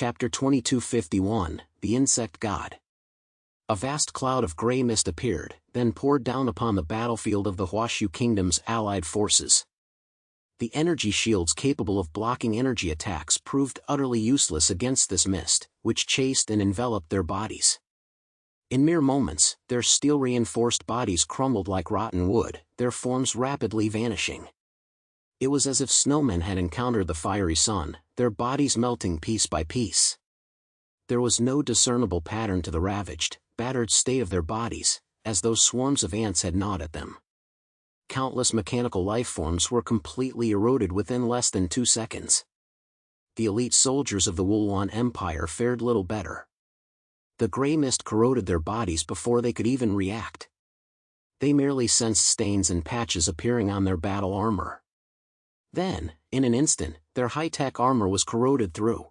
Chapter 2251, The Insect God. A vast cloud of gray mist appeared, then poured down upon the battlefield of the Huashu Kingdom's allied forces. The energy shields capable of blocking energy attacks proved utterly useless against this mist, which chased and enveloped their bodies. In mere moments, their steel-reinforced bodies crumbled like rotten wood, their forms rapidly vanishing. It was as if snowmen had encountered the fiery sun, their bodies melting piece by piece. There was no discernible pattern to the ravaged, battered state of their bodies, as though swarms of ants had gnawed at them. Countless mechanical life forms were completely eroded within less than 2 seconds. The elite soldiers of the Wulwan Empire fared little better. The gray mist corroded their bodies before they could even react. They merely sensed stains and patches appearing on their battle armor. Then, in an instant, their high-tech armor was corroded through.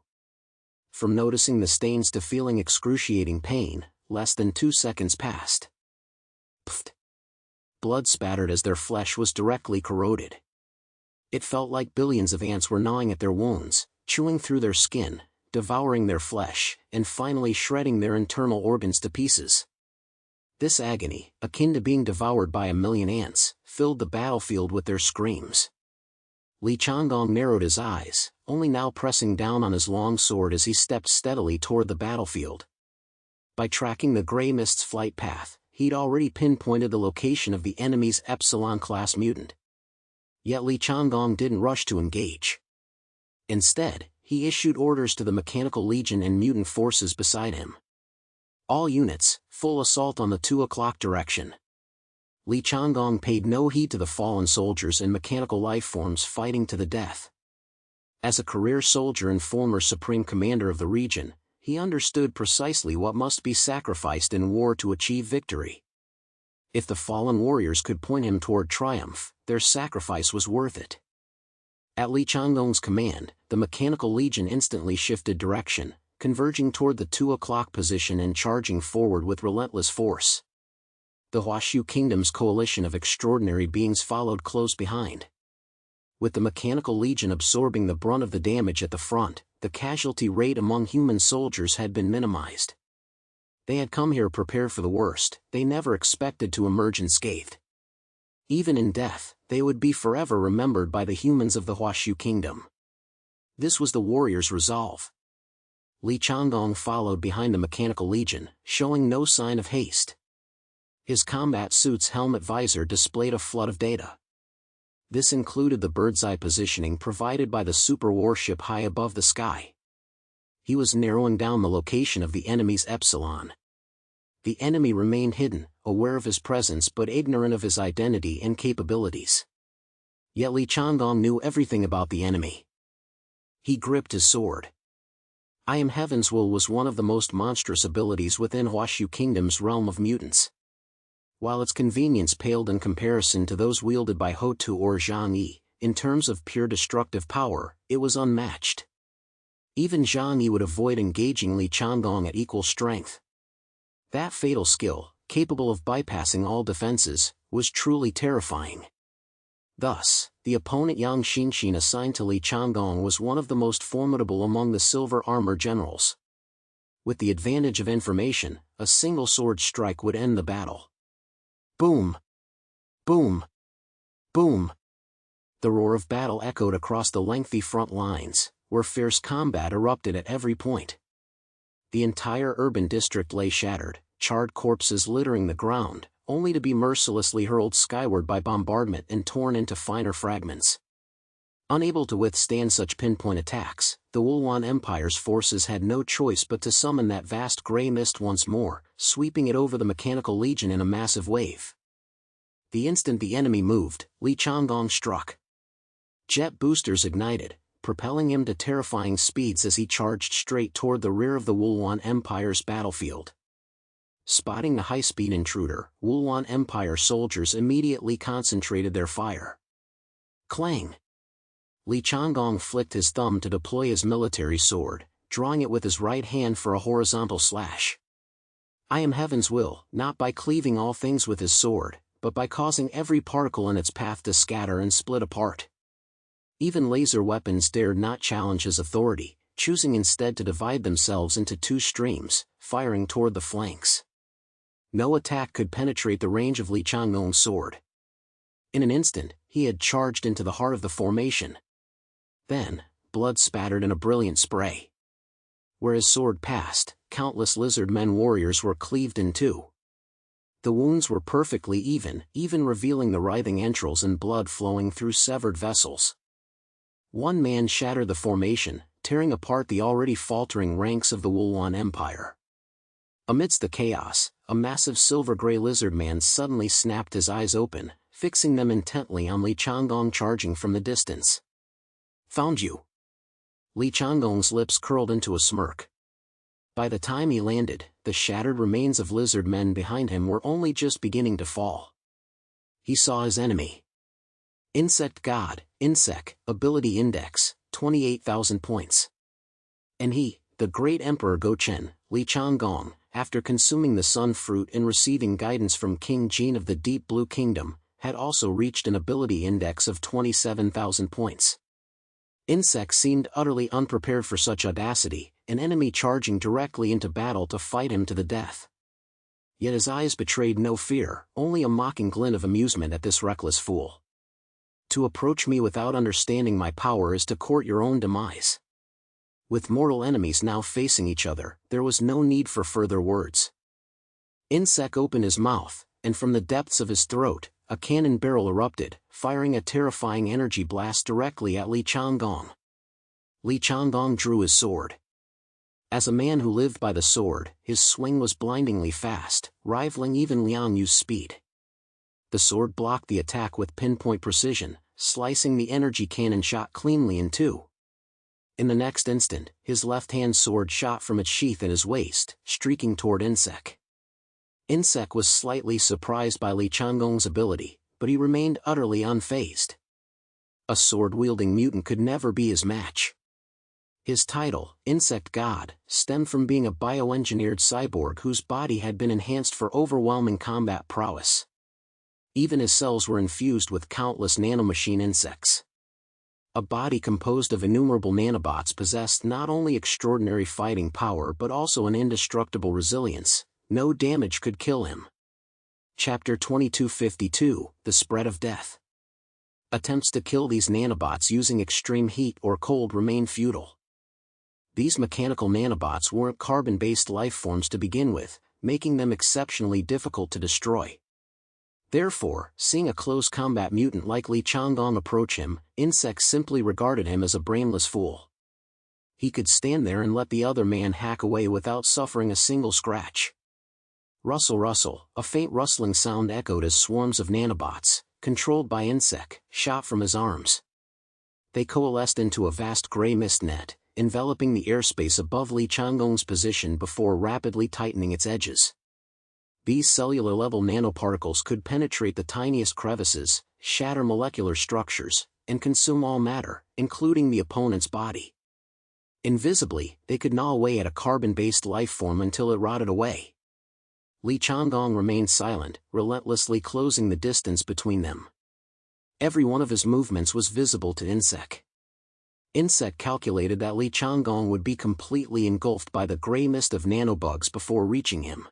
From noticing the stains to feeling excruciating pain, less than 2 seconds passed. Pfft! Blood spattered as their flesh was directly corroded. It felt like billions of ants were gnawing at their wounds, chewing through their skin, devouring their flesh, and finally shredding their internal organs to pieces. This agony, akin to being devoured by 1,000,000 ants, filled the battlefield with their screams. Li Changgong narrowed his eyes, only now pressing down on his long sword as he stepped steadily toward the battlefield. By tracking the gray mist's flight path, he'd already pinpointed the location of the enemy's Epsilon-class mutant. Yet Li Changgong didn't rush to engage. Instead, he issued orders to the Mechanical Legion and mutant forces beside him. All units, full assault on the 2 o'clock direction. Li Changgong paid no heed to the fallen soldiers and mechanical life forms fighting to the death. As a career soldier and former supreme commander of the region, he understood precisely what must be sacrificed in war to achieve victory. If the fallen warriors could point him toward triumph, their sacrifice was worth it. At Li Changgong's command, the Mechanical Legion instantly shifted direction, converging toward the 2 o'clock position and charging forward with relentless force. The Huashu Kingdom's coalition of extraordinary beings followed close behind. With the Mechanical Legion absorbing the brunt of the damage at the front, the casualty rate among human soldiers had been minimized. They had come here prepared for the worst, they never expected to emerge unscathed. Even in death, they would be forever remembered by the humans of the Huashu Kingdom. This was the warrior's resolve. Li Changgong followed behind the Mechanical Legion, showing no sign of haste. His combat suit's helmet visor displayed a flood of data. This included the bird's-eye positioning provided by the super warship high above the sky. He was narrowing down the location of the enemy's Epsilon. The enemy remained hidden, aware of his presence but ignorant of his identity and capabilities. Yet Li Changgong knew everything about the enemy. He gripped his sword. I Am Heaven's Will was one of the most monstrous abilities within Huashu Kingdom's realm of mutants. While its convenience paled in comparison to those wielded by Hotu or Zhang Yi, in terms of pure destructive power, it was unmatched. Even Zhang Yi would avoid engaging Li Changgong at equal strength. That fatal skill, capable of bypassing all defenses, was truly terrifying. Thus, the opponent Yang Xinxin assigned to Li Changgong was one of the most formidable among the silver armor generals. With the advantage of information, a single sword strike would end the battle. Boom! Boom! Boom! The roar of battle echoed across the lengthy front lines, where fierce combat erupted at every point. The entire urban district lay shattered, charred corpses littering the ground, only to be mercilessly hurled skyward by bombardment and torn into finer fragments. Unable to withstand such pinpoint attacks, the Wulwan Empire's forces had no choice but to summon that vast gray mist once more, sweeping it over the Mechanical Legion in a massive wave. The instant the enemy moved, Li Changgong struck. Jet boosters ignited, propelling him to terrifying speeds as he charged straight toward the rear of the Wulwan Empire's battlefield. Spotting the high-speed intruder, Wulwan Empire soldiers immediately concentrated their fire. Clang! Li Changgong flicked his thumb to deploy his military sword, drawing it with his right hand for a horizontal slash. I Am Heaven's Will, not by cleaving all things with his sword, but by causing every particle in its path to scatter and split apart. Even laser weapons dared not challenge his authority, choosing instead to divide themselves into two streams, firing toward the flanks. No attack could penetrate the range of Li Changgong's sword. In an instant, he had charged into the heart of the formation. Then, blood spattered in a brilliant spray. Where his sword passed, countless lizard men warriors were cleaved in two. The wounds were perfectly even revealing the writhing entrails and blood flowing through severed vessels. One man shattered the formation, tearing apart the already faltering ranks of the Wulwan Empire. Amidst the chaos, a massive silver-gray lizard man suddenly snapped his eyes open, fixing them intently on Li Changgong charging from the distance. "Found you." Li Changgong's lips curled into a smirk. By the time he landed, the shattered remains of lizard men behind him were only just beginning to fall. He saw his enemy. Insect God, Insect, Ability Index, 28,000 points. And he, the great Emperor Gochen, Li Changgong, after consuming the sun fruit and receiving guidance from King Jin of the Deep Blue Kingdom, had also reached an ability index of 27,000 points. Insect seemed utterly unprepared for such audacity, an enemy charging directly into battle to fight him to the death. Yet his eyes betrayed no fear, only a mocking glint of amusement at this reckless fool. "To approach me without understanding my power is to court your own demise." With mortal enemies now facing each other, there was no need for further words. Insect opened his mouth, and from the depths of his throat, a cannon barrel erupted, firing a terrifying energy blast directly at Li Changgong. Li Changgong drew his sword. As a man who lived by the sword, his swing was blindingly fast, rivaling even Liang Yu's speed. The sword blocked the attack with pinpoint precision, slicing the energy cannon shot cleanly in two. In the next instant, his left-hand sword shot from its sheath at his waist, streaking toward Insect. Insect was slightly surprised by Li Changgong's ability, but he remained utterly unfazed. A sword-wielding mutant could never be his match. His title, Insect God, stemmed from being a bioengineered cyborg whose body had been enhanced for overwhelming combat prowess. Even his cells were infused with countless nanomachine insects. A body composed of innumerable nanobots possessed not only extraordinary fighting power but also an indestructible resilience. No damage could kill him. Chapter 2252, The Spread of Death. Attempts to kill these nanobots using extreme heat or cold remain futile. These mechanical nanobots weren't carbon-based lifeforms to begin with, making them exceptionally difficult to destroy. Therefore, seeing a close combat mutant like Li Changgong approach him, Insect simply regarded him as a brainless fool. He could stand there and let the other man hack away without suffering a single scratch. Rustle rustle, a faint rustling sound echoed as swarms of nanobots, controlled by Insect, shot from his arms. They coalesced into a vast gray mist net, enveloping the airspace above Li Changgong's position before rapidly tightening its edges. These cellular-level nanoparticles could penetrate the tiniest crevices, shatter molecular structures, and consume all matter, including the opponent's body. Invisibly, they could gnaw away at a carbon-based lifeform until it rotted away. Li Changgong remained silent, relentlessly closing the distance between them. Every one of his movements was visible to Insect. Insect calculated that Li Changgong would be completely engulfed by the gray mist of nanobugs before reaching him.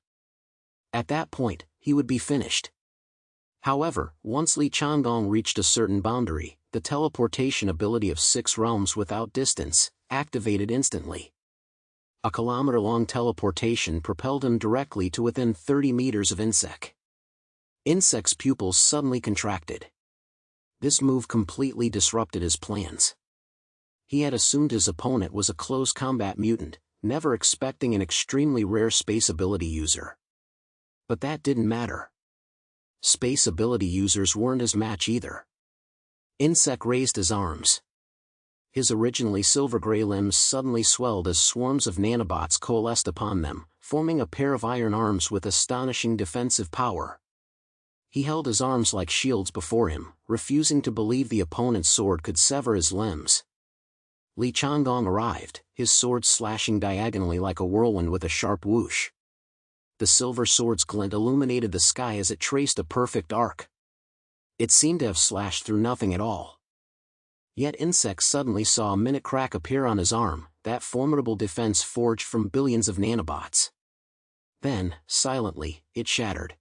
At that point, he would be finished. However, once Li Changgong reached a certain boundary, the teleportation ability of 6 realms without distance activated instantly. A kilometer-long teleportation propelled him directly to within 30 meters of Insect. Insect's pupils suddenly contracted. This move completely disrupted his plans. He had assumed his opponent was a close combat mutant, never expecting an extremely rare space ability user. But that didn't matter. Space ability users weren't his match either. Insect raised his arms. His originally silver-gray limbs suddenly swelled as swarms of nanobots coalesced upon them, forming a pair of iron arms with astonishing defensive power. He held his arms like shields before him, refusing to believe the opponent's sword could sever his limbs. Li Changgong arrived, his sword slashing diagonally like a whirlwind with a sharp whoosh. The silver sword's glint illuminated the sky as it traced a perfect arc. It seemed to have slashed through nothing at all. Yet Insect suddenly saw a minute crack appear on his arm, that formidable defense forged from billions of nanobots. Then, silently, it shattered.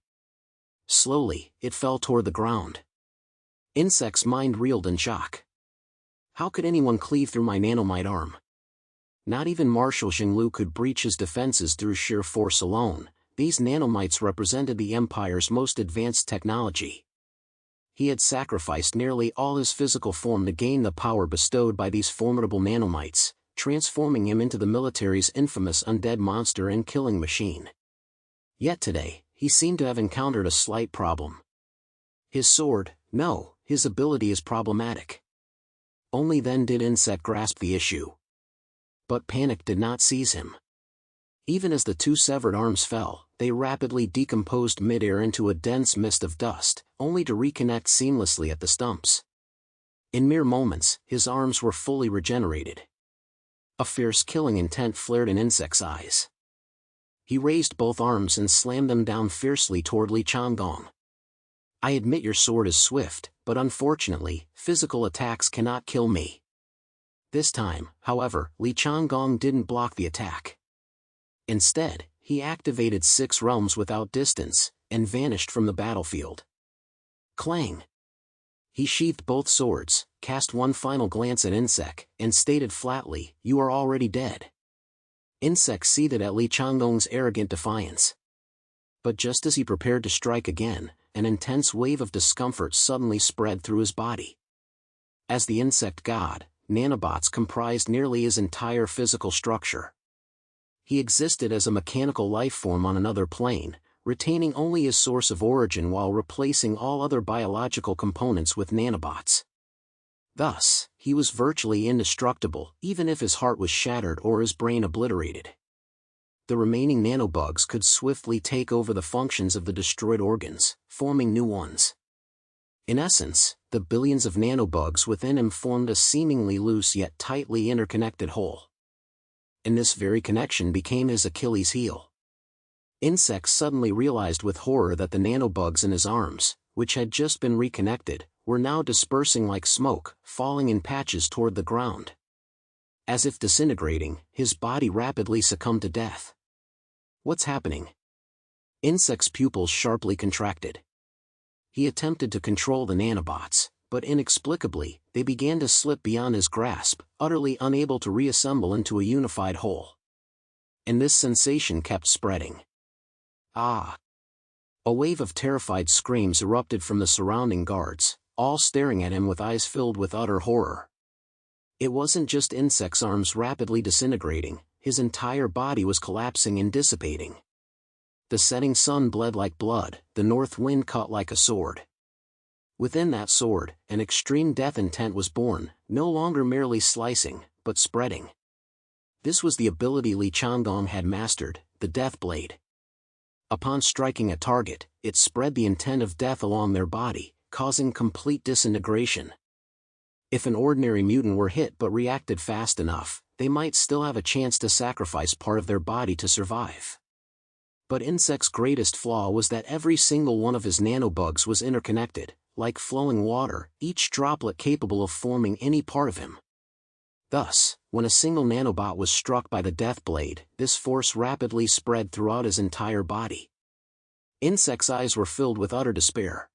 Slowly, it fell toward the ground. Insect's mind reeled in shock. How could anyone cleave through my nanomite arm? Not even Marshal Xinglu could breach his defenses through sheer force alone. These nanomites represented the Empire's most advanced technology. He had sacrificed nearly all his physical form to gain the power bestowed by these formidable nanomites, transforming him into the military's infamous undead monster and killing machine. Yet today, he seemed to have encountered a slight problem. His sword, no, his ability is problematic. Only then did Insect grasp the issue. But panic did not seize him. Even as the two severed arms fell, they rapidly decomposed midair into a dense mist of dust, only to reconnect seamlessly at the stumps. In mere moments, his arms were fully regenerated. A fierce killing intent flared in Insect's eyes. He raised both arms and slammed them down fiercely toward Li Changgong. I admit your sword is swift, but unfortunately, physical attacks cannot kill me. This time, however, Li Changgong didn't block the attack. Instead, he activated 6 realms without distance, and vanished from the battlefield. Clang! He sheathed both swords, cast one final glance at Insect, and stated flatly, "You are already dead." Insect seethed at Li Changgong's arrogant defiance. But just as he prepared to strike again, an intense wave of discomfort suddenly spread through his body. As the Insect god, nanobots comprised nearly his entire physical structure. He existed as a mechanical life form on another plane, retaining only his source of origin while replacing all other biological components with nanobots. Thus, he was virtually indestructible, even if his heart was shattered or his brain obliterated. The remaining nanobugs could swiftly take over the functions of the destroyed organs, forming new ones. In essence, the billions of nanobugs within him formed a seemingly loose yet tightly interconnected whole. And this very connection became his Achilles heel. Insect suddenly realized with horror that the nanobugs in his arms, which had just been reconnected, were now dispersing like smoke, falling in patches toward the ground. As if disintegrating, his body rapidly succumbed to death. What's happening? Insect's pupils sharply contracted. He attempted to control the nanobots, but inexplicably, they began to slip beyond his grasp, utterly unable to reassemble into a unified whole. And this sensation kept spreading. Ah! A wave of terrified screams erupted from the surrounding guards, all staring at him with eyes filled with utter horror. It wasn't just Insect's arms rapidly disintegrating, his entire body was collapsing and dissipating. The setting sun bled like blood, the north wind cut like a sword. Within that sword, an extreme death intent was born, no longer merely slicing, but spreading. This was the ability Li Changgong had mastered, the Death Blade. Upon striking a target, it spread the intent of death along their body, causing complete disintegration. If an ordinary mutant were hit but reacted fast enough, they might still have a chance to sacrifice part of their body to survive. But Insect's greatest flaw was that every single one of his nanobugs was interconnected, like flowing water, each droplet capable of forming any part of him. Thus, when a single nanobot was struck by the Death Blade, this force rapidly spread throughout his entire body. Insect's eyes were filled with utter despair.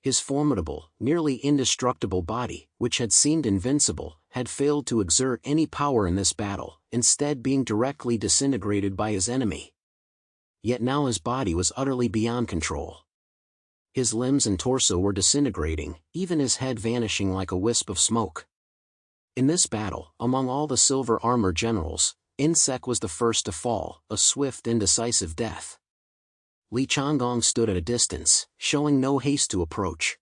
His formidable, nearly indestructible body, which had seemed invincible, had failed to exert any power in this battle, instead being directly disintegrated by his enemy. Yet now his body was utterly beyond control. His limbs and torso were disintegrating, even his head vanishing like a wisp of smoke. In this battle, among all the silver armor generals, Insect was the first to fall, a swift and decisive death. Li Changgong stood at a distance, showing no haste to approach.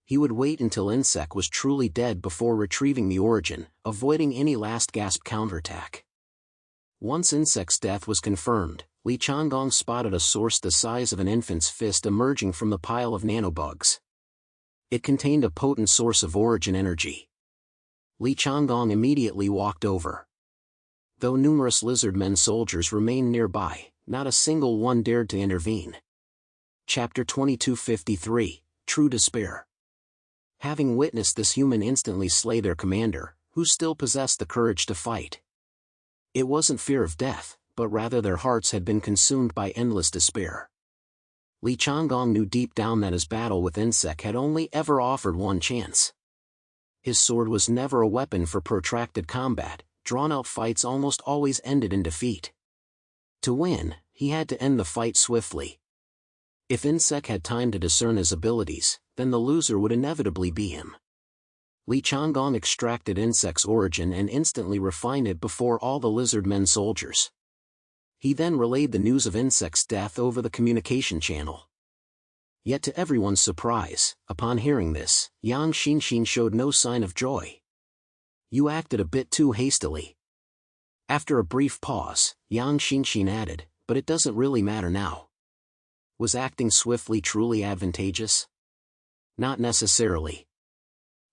He would wait until Insect was truly dead before retrieving the origin, avoiding any last-gasp counterattack. Once Insect's death was confirmed, Li Changgong spotted a source the size of an infant's fist emerging from the pile of nanobugs. It contained a potent source of origin energy. Li Changgong immediately walked over. Though numerous lizardmen soldiers remained nearby, not a single one dared to intervene. Chapter 2253, True Despair. Having witnessed this human instantly slay their commander, who still possessed the courage to fight, It wasn't fear of death, but rather their hearts had been consumed by endless despair. Li Changgong knew deep down that his battle with insect had only ever offered one chance. His sword was never a weapon for protracted combat, drawn-out fights almost always ended in defeat. To win, he had to end the fight swiftly. If insect had time to discern his abilities, then the loser would inevitably be him. Li Changgong extracted insect's origin and instantly refined it before all the lizard-men soldiers. He then relayed the news of insect's death over the communication channel. Yet to everyone's surprise, upon hearing this, Yang Xinxin showed no sign of joy. "You acted a bit too hastily." After a brief pause, Yang Xinxin added, "But it doesn't really matter now." Was acting swiftly truly advantageous? Not necessarily.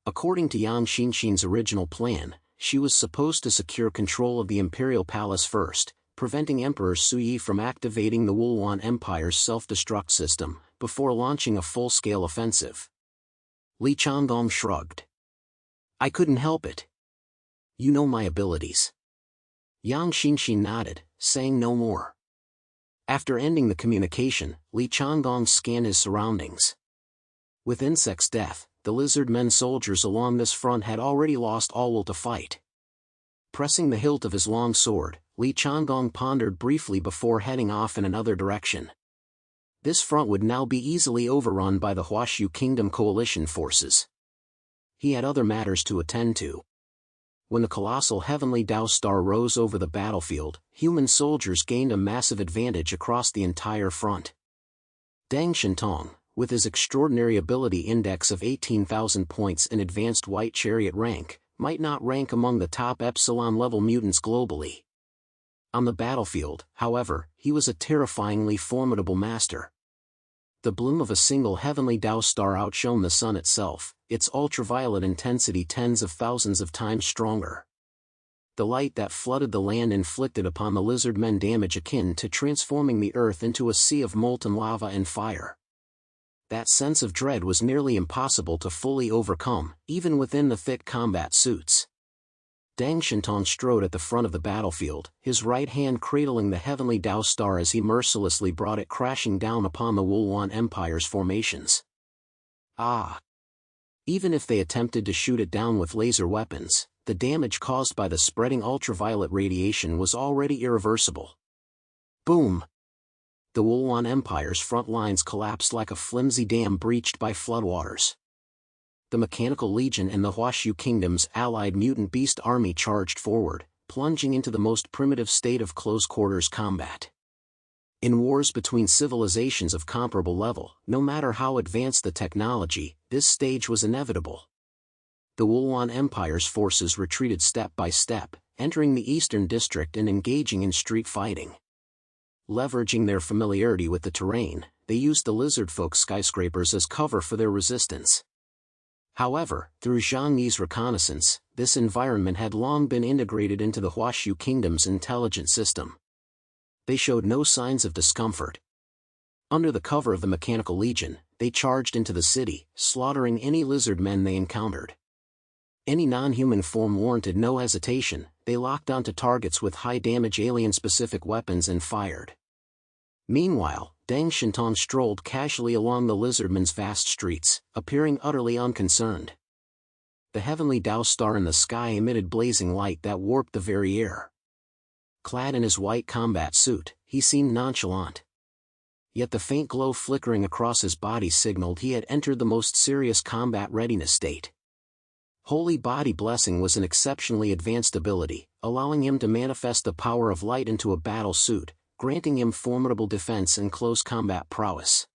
According to Yang Xinxin's original plan, she was supposed to secure control of the imperial palace first, preventing Emperor Suyi from activating the Wulwan Empire's self-destruct system, before launching a full-scale offensive. Li Changgong shrugged. "I couldn't help it. You know my abilities." Yang Xinxin nodded, saying no more. After ending the communication, Li Changgong scanned his surroundings. With insect's death, the lizard-men soldiers along this front had already lost all will to fight. Pressing the hilt of his long sword, Li Changgong pondered briefly before heading off in another direction. This front would now be easily overrun by the Huashu Kingdom coalition forces. He had other matters to attend to. When the colossal heavenly Tao star rose over the battlefield, human soldiers gained a massive advantage across the entire front. Deng Shintong, with his extraordinary ability index of 18,000 points and advanced white chariot rank, might not rank among the top epsilon-level mutants globally. On the battlefield, however, he was a terrifyingly formidable master. The bloom of a single heavenly Tao star outshone the sun itself, its ultraviolet intensity tens of thousands of times stronger. The light that flooded the land inflicted upon the lizard-men damage akin to transforming the earth into a sea of molten lava and fire. That sense of dread was nearly impossible to fully overcome, even within the thick combat suits. Deng Shintong strode at the front of the battlefield, his right hand cradling the heavenly Tao star as he mercilessly brought it crashing down upon the Wulwan Empire's formations. Ah! Even if they attempted to shoot it down with laser weapons, the damage caused by the spreading ultraviolet radiation was already irreversible. Boom! The Wulwan Empire's front lines collapsed like a flimsy dam breached by floodwaters. The Mechanical Legion and the Huashu Kingdom's allied mutant beast army charged forward, plunging into the most primitive state of close-quarters combat. In wars between civilizations of comparable level, no matter how advanced the technology, this stage was inevitable. The Wulwan Empire's forces retreated step by step, entering the eastern district and engaging in street fighting. Leveraging their familiarity with the terrain, they used the lizardfolk skyscrapers as cover for their resistance. However, through Zhang Yi's reconnaissance, this environment had long been integrated into the Huashu Kingdom's intelligence system. They showed no signs of discomfort. Under the cover of the Mechanical Legion, they charged into the city, slaughtering any lizard men they encountered. Any non-human form warranted no hesitation, they locked onto targets with high-damage alien-specific weapons and fired. Meanwhile, Deng Shintong strolled casually along the lizardmen's vast streets, appearing utterly unconcerned. The heavenly Tao star in the sky emitted blazing light that warped the very air. Clad in his white combat suit, he seemed nonchalant. Yet the faint glow flickering across his body signaled he had entered the most serious combat readiness state. Holy Body Blessing was an exceptionally advanced ability, allowing him to manifest the power of light into a battle suit, granting him formidable defense and close combat prowess.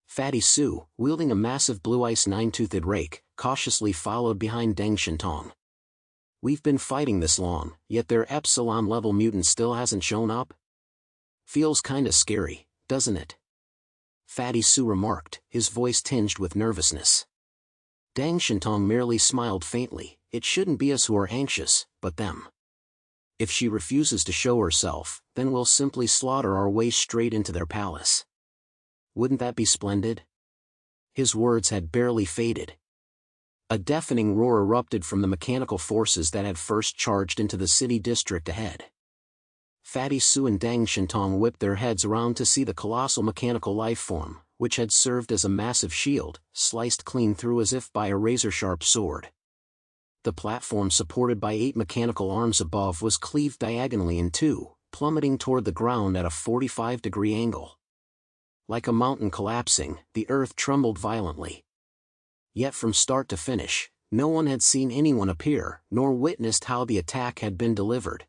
Fatty Su, wielding a massive blue ice nine-toothed rake, cautiously followed behind Deng Shintong. "We've been fighting this long, yet their epsilon-level mutant still hasn't shown up? Feels kinda scary, doesn't it?" Fatty Su remarked, his voice tinged with nervousness. Deng Shintong merely smiled faintly. "It shouldn't be us who are anxious, but them. If she refuses to show herself, then we'll simply slaughter our way straight into their palace. Wouldn't that be splendid?" His words had barely faded. A deafening roar erupted from the mechanical forces that had first charged into the city district ahead. Fatty Su and Deng Shintong whipped their heads around to see the colossal mechanical life form, which had served as a massive shield, sliced clean through as if by a razor-sharp sword. The platform supported by 8 mechanical arms above was cleaved diagonally in two, plummeting toward the ground at a 45-degree angle. Like a mountain collapsing, the earth trembled violently. Yet from start to finish, no one had seen anyone appear, nor witnessed how the attack had been delivered.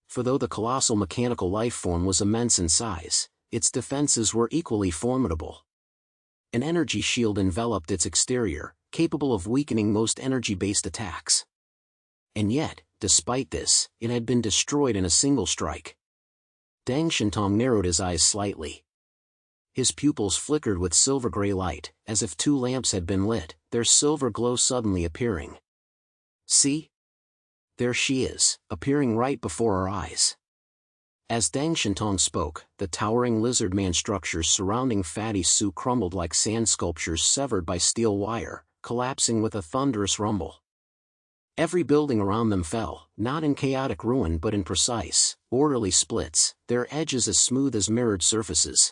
For though the colossal mechanical life form was immense in size, its defenses were equally formidable. An energy shield enveloped its exterior, capable of weakening most energy-based attacks. And yet, despite this, it had been destroyed in a single strike. Deng Shintong narrowed his eyes slightly. His pupils flickered with silver-gray light, as if 2 lamps had been lit, their silver glow suddenly appearing. See? There she is, appearing right before our eyes. As Deng Shintong spoke, the towering lizard-man structures surrounding Fatty Su crumbled like sand sculptures severed by steel wire, collapsing with a thunderous rumble. Every building around them fell, not in chaotic ruin but in precise, orderly splits, their edges as smooth as mirrored surfaces.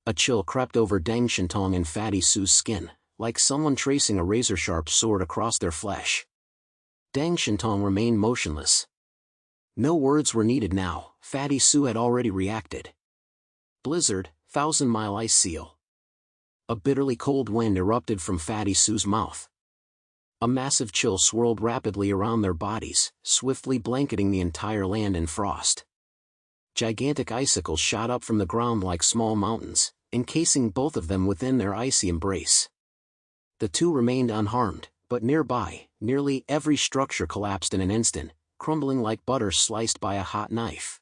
A chill crept over Deng Shintong and Fatty Su's skin, like someone tracing a razor-sharp sword across their flesh. Deng Shintong remained motionless. No words were needed now, Fatty Su had already reacted. Blizzard, 1,000-mile ice seal. A bitterly cold wind erupted from Fatty Su's mouth. A massive chill swirled rapidly around their bodies, swiftly blanketing the entire land in frost. Gigantic icicles shot up from the ground like small mountains, encasing both of them within their icy embrace. The two remained unharmed, but nearby, nearly every structure collapsed in an instant, crumbling like butter sliced by a hot knife.